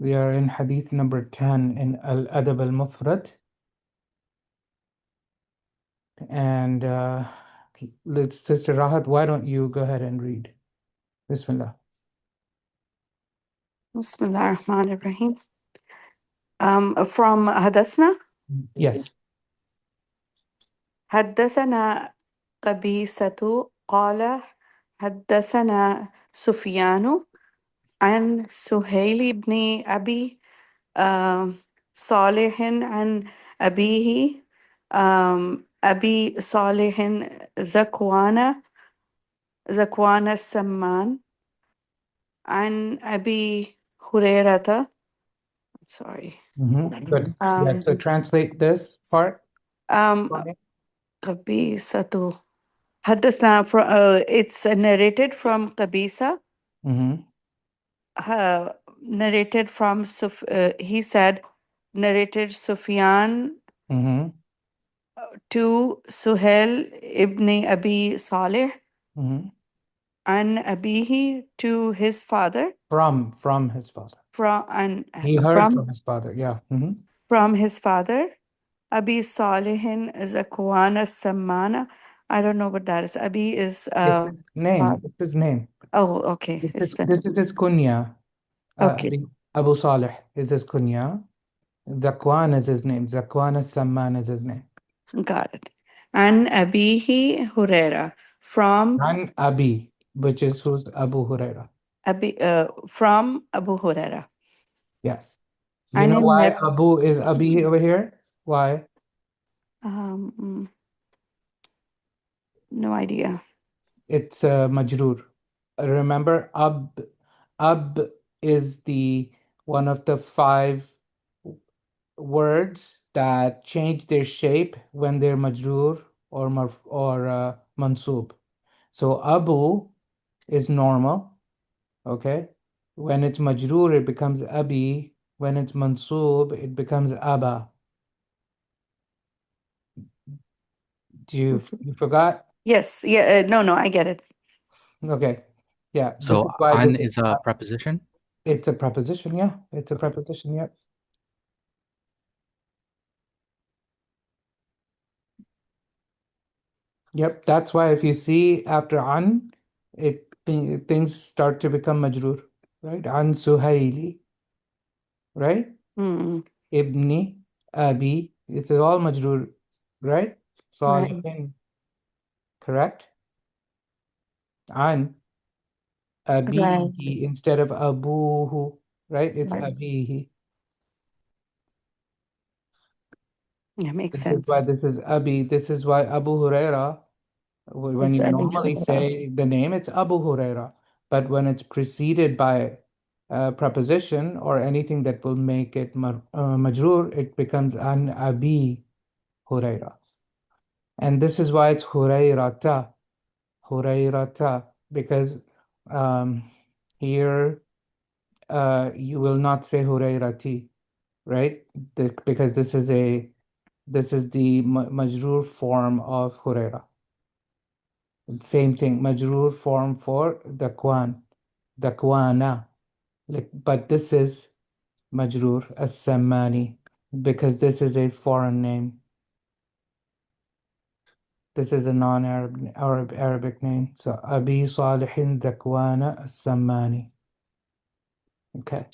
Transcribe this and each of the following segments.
We are in Hadith number 10 in al-Adab al-Mufrad. And Sister Rahat, why don't you go ahead and read? Bismillah. Bismillah ar-Rahman ar-Rahim. From Hadassana, Yes. حدثنا قبيصة قال حدثنا سفيان عن سهيل بن أبي صالح عن أبيه أبي صالح ذكوان السمان عن أبي هريرة. Sorry. Good. Yeah, so translate this part for me. قبيصة حدثنا it's narrated from Qabisa. Narrated from he said narrated Sufyan to Suhail ibn Abi Saleh and Abihi to his father From his father. He heard from his father, yeah. From his father Abi Salihin Zakwan as-Sammana. I don't know what that is. Abi is It's his name. father. It's his name. Oh, okay. This is his kunya. Okay. Abu Saleh is his kunya. Zakwan is his name. Zakwan as-Samman is his name. Got it. And Abihi Huraira from And Abi, which is who's Abu Huraira. From Abu Huraira. Yes. You And know in why Abu is Abi over here? Why? No idea. It's majroor. Remember, ab is the one of the 5 words that change their shape when they're majroor or mansoob. So Abu is normal, okay? When it's majroor, it becomes abi. When it's mansoob, it becomes aba. You forgot? Yes. Yeah. No, I get it. Okay. Yeah. This So is why an this is a preposition? it's a preposition, yeah. It's a preposition, yeah. Yep, that's why if you see after an, things start to become majroor, right? An Suhaili, right? Ibni, Abi, it's all majroor, right? Salihin, correct? An, Abihi instead of Abuhu, right? It's Abihi. Yeah, makes This is sense. why this is Abi. This is why Abu Huraira, when It's you Abi normally Huraira. say the name, it's Abu Huraira. But when it's preceded by a preposition or anything that will make it majroor, it becomes an Abi Huraira. And this is why it's Hurairata, Hurairata, because here you will not say Hurairati, right? Because this is the majroor form of Huraira. Same thing, majroor form for dakwana. But this is majroor as-Sammani because this is a foreign name. This is a non-Arabic name. So Abi Salihin Dakwana as-Sammani. Okay.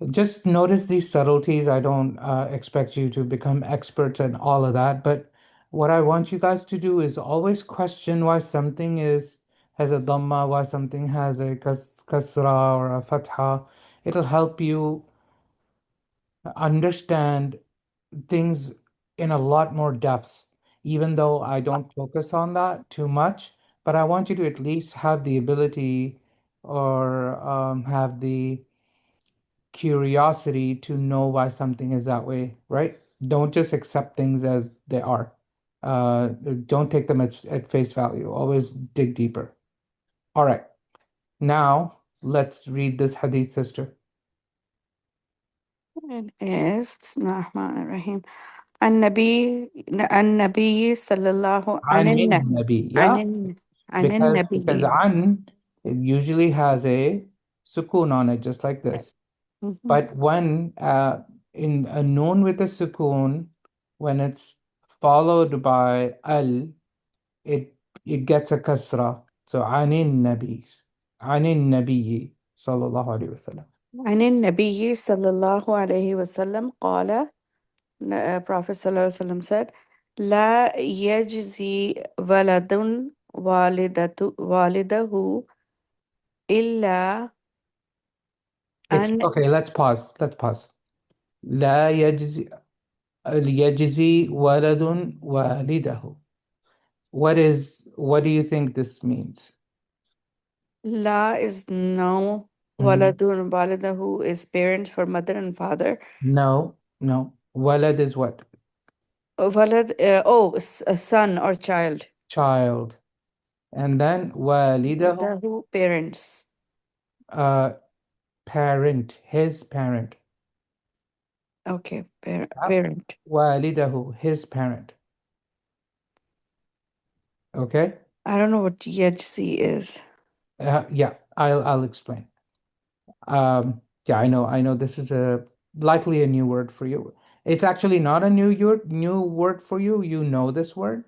Just notice these subtleties. I don't expect you to become experts in all of that, but what I want you guys to do is always question why something has a dhamma, why something has a kasra or a fatha. It'll help you understand things in a lot more depth, even though I don't focus on that too much. But I want you to at least have the ability or have the curiosity to know why something is that way, right? Don't just accept things as they are. Don't take them at face value. Always dig deeper. All right. Now let's read this hadith, sister. It is Bismillah ar-Rahman ar-Rahim. النبي صلى الله عن Anin النبي Nabi. عن Yeah. عن Because النبي. an it usually has a sukoon on it, just like this. Mhm. But when in a noon with a sukoon, when it's followed by al, it it gets a kasra. So anin nabis, anin nabiyyi sallallahu alaihi wasallam. عن النبي صلى الله عليه وسلم قال, Prophet صلى الله عليه وسلم said, لا يجزي ولد والده إلا أن Okay, let's pause. Let's pause. لا يجزي يجزي ولد والده. What do you think this means? لا is no, Mhm. ولد والده is parents for mother and father. No, no. Walad is what? ولد, a son or child. Child. And then walidahu, والده parents. uh, parent, his parent. Okay, Yeah. parent. Walidahu, his parent. Okay? I don't know what yajzi is. Yeah, I'll explain. Yeah, I know this is a likely a new word for you. It's actually not a new word for you. You know this word,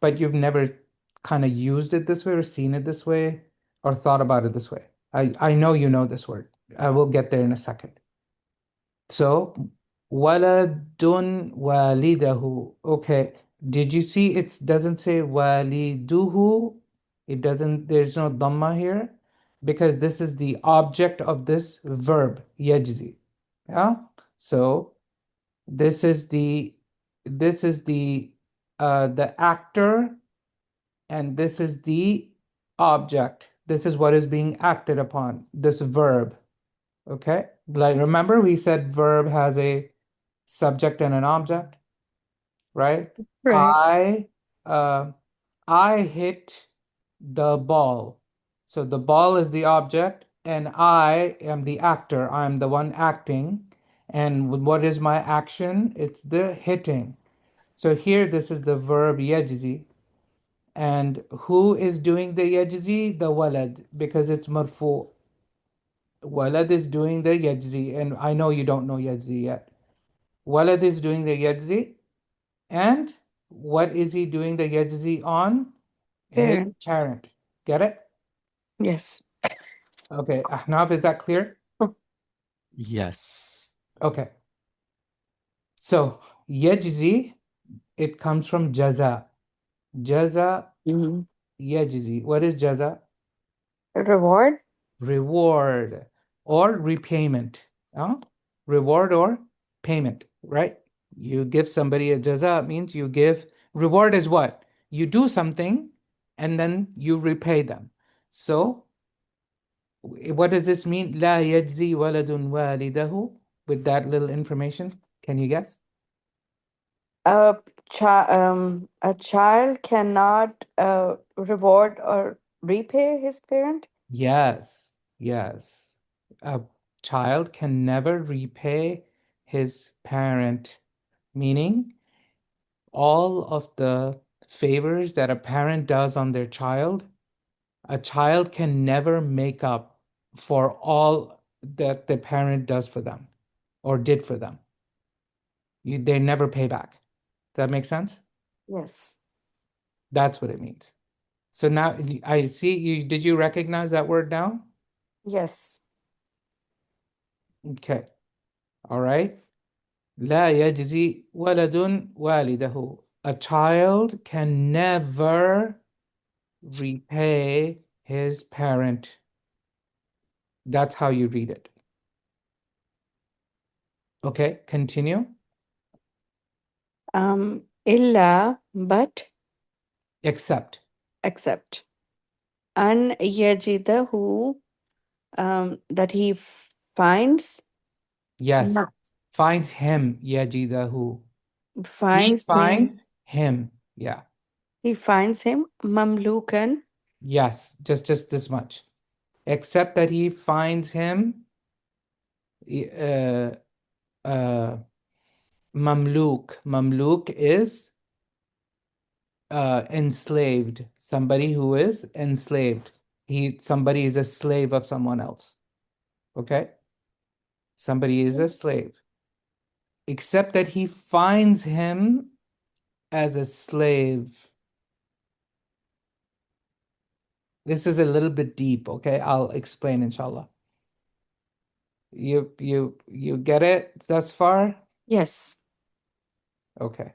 but you've never kind of used it this way or seen it this way or thought about it this way. I know you know this word. I will get there in a second. So, waladun walidahu. Okay. Did you see it doesn't say waliduhu? It doesn't, there's no dhamma here because this is the object of this verb, yajzi. Yeah. So this is the actor and this is the object. This is what is being acted upon, this verb. Okay. Like remember we said verb has a subject and an object, right? Right. I uh, I hit the ball. So the ball is the object and I am the actor. I'm the one acting. And what is my action? It's the hitting. So here this is the verb yajzi. And who is doing the yajzi? The walad, because it's marfu. Walad is doing the yajzi, and I know you don't know yajzi yet. Walad is doing the yajzi, and what is he doing the yajzi on? His Parent. parent. Get it? Yes. Okay, Ahnaf, is that clear? Yes. Okay, so yajzi, it comes from jaza. Jaza, Mhm. yajzi. What is jaza? Reward. Reward or repayment. Huh? Reward or payment, right? You give somebody a jaza means you give reward is what? You do something and then you repay them. So what does this mean? لا يجزي ولد والده with that little information. Can you guess? A child cannot reward or repay his parent. Yes, yes. A child can never repay his parent, meaning all of the favors that a parent does on their child, a child can never make up for all that the parent does for them or did for them. They never pay back. Does that make sense? Yes. That's what it means. So now I see you. Did you recognize that word now? Yes. Okay. All right. لا يجزي ولد والده. A child can never repay his parent. That's how you read it. Okay, continue. Illa, but, Except. except. An yajidahu, that he finds, Yes. ma- Finds him, yajidahu. He finds him, finds him. Yeah. he finds him mamlukan, Yes, just this much. Except that he finds him uh uh mamluk. Mamluk is enslaved. Somebody who is enslaved. Somebody is a slave of someone else. Okay? Somebody is a slave, except that he finds him as a slave. This is a little bit deep, okay? I'll explain, inshallah. You get it thus far? Yes. Okay.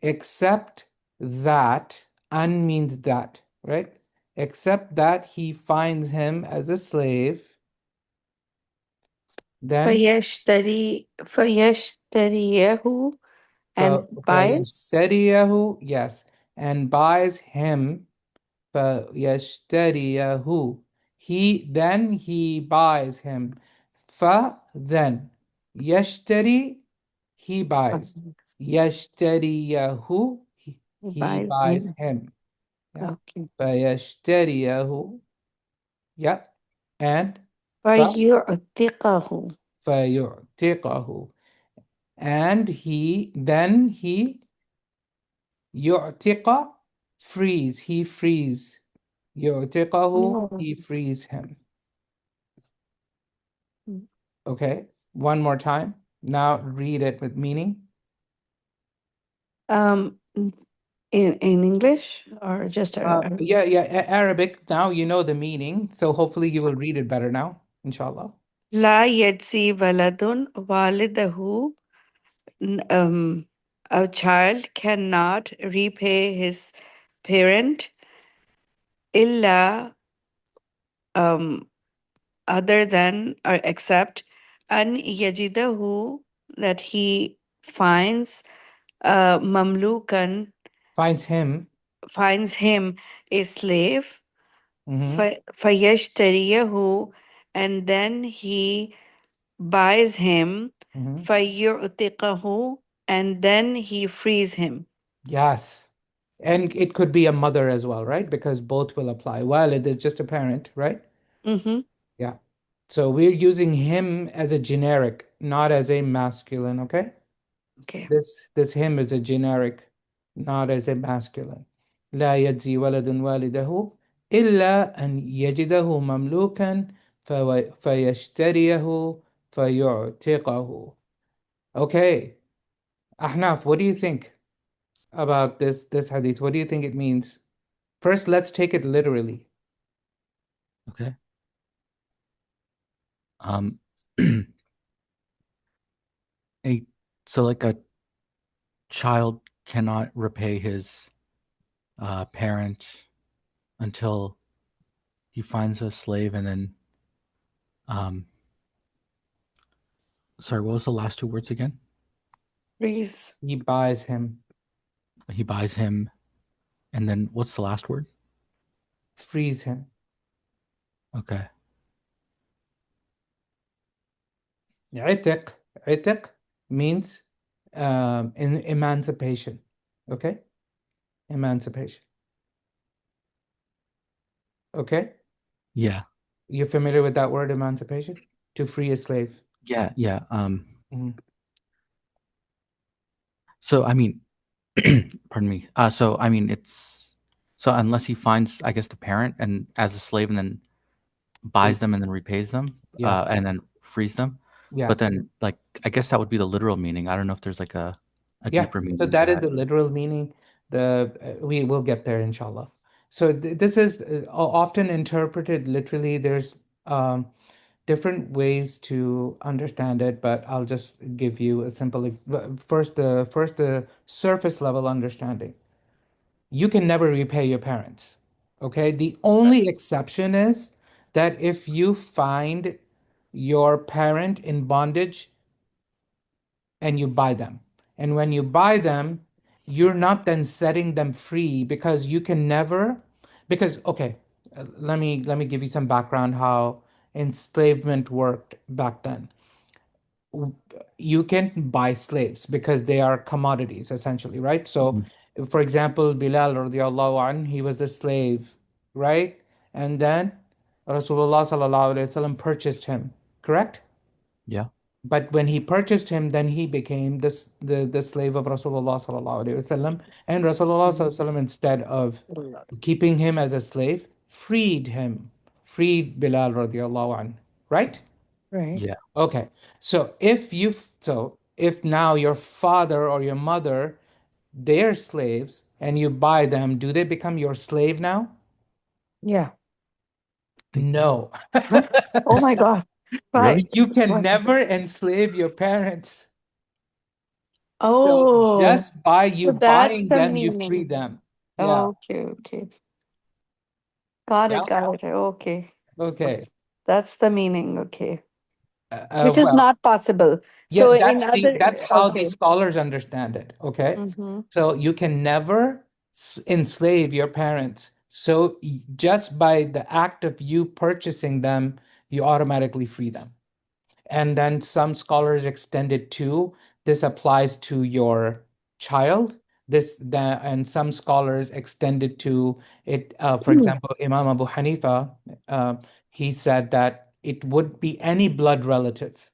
Except that, an means that, right? Except that he finds him as a slave, then فيشتريه and buys. فيشتريه, yes, and buys him. فيشتريه, he buys him. Then يشتري, he buys. يشتريه, He he buys buys him. him. Yeah. Okay. فيشتريه, yeah, and فيعتقه. فيعتقه, and he يعتق, he frees. يعتقه, No. he frees him. Okay, one more time. Now read it with meaning. Um, in English or just Yeah, Arabic. Now you know the meaning, so hopefully you will read it better now, inshallah. لا يجزي ولد والده. n- um, a child cannot repay his parent illa, um, other than or except an yajidahu, that he finds mamlukan, Finds him. finds him a slave, Mm-hmm, fayashtariyahu, and then he buys him, mm-hmm. fayu'tiqahu, and then he frees him. Yes. And it could be a mother as well, right? Because both will apply. While it is just a parent, right? Mm-hmm. Yeah. So we're using him as a generic, not as a masculine, okay? Okay. This him is a generic, not as a masculine. لا يجزي ولد والده إلا أن يجده مملوكا فيشتريه فيعتقه. Okay, Ahnaf, what do you think about this hadith? What do you think it means? First, let's take it literally. Okay. Um, a so like a child cannot repay his parent until he finds a slave, and then um, sorry, what was the last two words again? Freeze. He buys him, He buys him, and then what's the last word? frees him. Okay. عتق, عتق means in emancipation. Okay? Emancipation. Okay? Yeah. You're familiar with that word, emancipation? To free a slave. Yeah. Yeah. Mhm. So I mean, pardon me. So I mean, it's so unless he finds, I guess, the parent and as a slave, and then buys them and then repays them, Yeah. and then frees them. But Yes. then, like, I guess that would be the literal meaning. I don't know if there's like a Yeah. deeper So meaning to that is that. the literal meaning. We will get there, inshallah. So this is often interpreted literally. There's different ways to understand it, but I'll just give you a simple first the surface level understanding. You can never repay your parents. Okay? The only exception is that if you find your parent in bondage and you buy them. And when you buy them, you're not then setting them free because you can never, because okay, let me give you some background how enslavement worked back then. You can buy slaves because they are commodities essentially, right? So, Mhm. for example, Bilal radiallahu anh, he was a slave, right? And then Rasulullah sallallahu alaihi wasallam purchased him, correct? Yeah. But when he purchased him, then he became the slave of Rasulullah sallallahu alaihi wasallam. And Rasulullah sallallahu alaihi wasallam, instead of keeping him as a slave, freed him, freed Bilal radiallahu anh, right? Right. Yeah. Okay. So if now your father or your mother, they're slaves and you buy them, do they become your slave now? Yeah. Think No. Huh? Oh my God. Why? really? You can What? never enslave your parents. So Oh, just by so you that's buying the them, you free meaning. them. Yeah. Okay, okay. Got Yeah. it, got it. Okay. Okay. That's the meaning. Okay. Uh, Which is well, not possible. yeah, So in other, that's how the okay. scholars understand it. Okay. Mm-hmm. So you can never enslave your parents. So just by the act of you purchasing them, you automatically free them. And then some scholars extend it to this applies to your child. And some scholars extend it to it. For example, Imam Abu Hanifa, uh, he said that it would be any blood relative,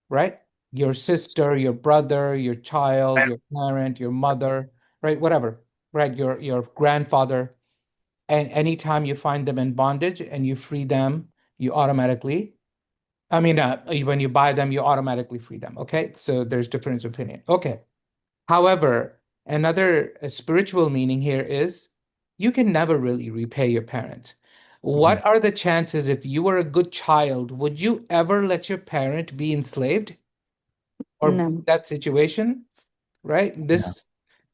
right? Your sister, your brother, your child, your parent, your mother, right? Whatever, right? Your grandfather. And anytime you find them in bondage and you free them, you automatically when you buy them, you automatically free them. Okay. So there's difference of opinion. Okay. However, another spiritual meaning here is you can never really repay your parents. Mhm. What are the chances if you were a good child, would you ever let your parent be enslaved or be in No. that situation? Right? Yeah.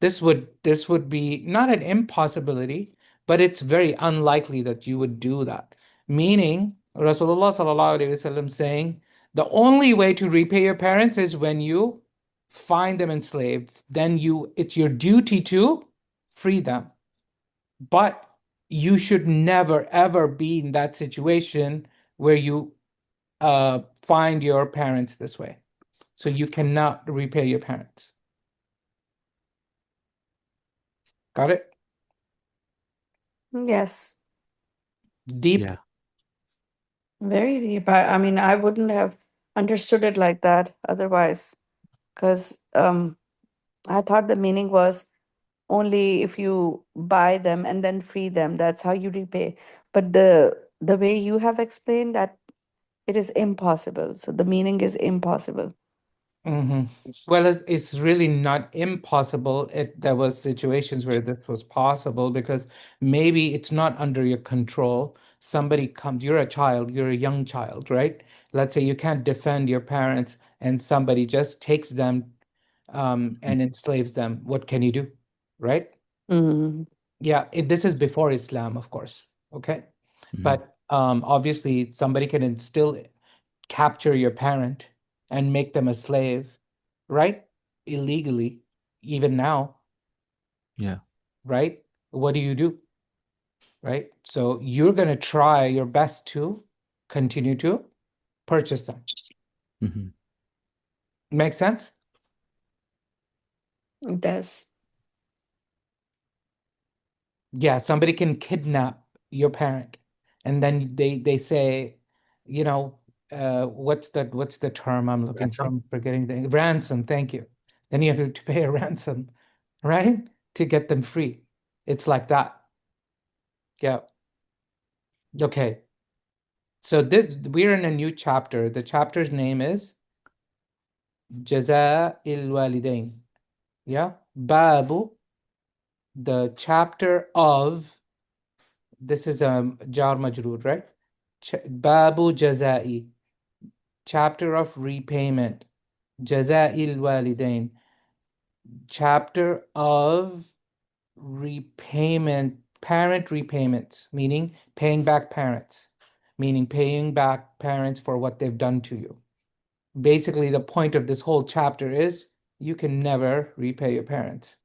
This would be not an impossibility, but it's very unlikely that you would do that. Meaning, Rasulullah sallallahu alaihi wasallam saying, the only way to repay your parents is when you find them enslaved. Then it's your duty to free them. But you should never ever be in that situation where you find your parents this way. So you cannot repay your parents. Got it? Yes. Deep. Yeah. Very deep. I mean, I wouldn't have understood it like that otherwise, because I thought the meaning was only if you buy them and then free them. That's how you repay. But the way you have explained that it is impossible. So the meaning is impossible. Hmm. Well, it's really not impossible. There was situations where this was possible because maybe it's not under your control. Somebody comes, you're a child, you're a young child, right? Let's say you can't defend your parents and somebody just takes them Mhm. and enslaves them. What can you do? Right? Mm. Yeah, this is before Islam, of course. Okay. Mhm. But obviously somebody can instill capture your parent and make them a slave, right? Illegally, even now, Yeah. right? What do you do, right? So you're going to try your best to continue to purchase them. Mhm. Make sense? It does. Yeah, somebody can kidnap your parent and then they say, you know, what's the term I'm looking for? Ransom? I'm forgetting the ransom, thank you. Then you have to pay a ransom, right? To get them free. It's like that. Yeah. Okay. So this we're in a new chapter. The chapter's name is Jaza il Walidain. Yeah. Babu, the chapter of this is jar majroor, right? Babu Jazai, chapter of repayment. Jaza'il Walidain, chapter of repayment, parent repayments, meaning paying back parents, meaning paying back parents for what they've done to you. Basically, the point of this whole chapter is you can never repay your parents.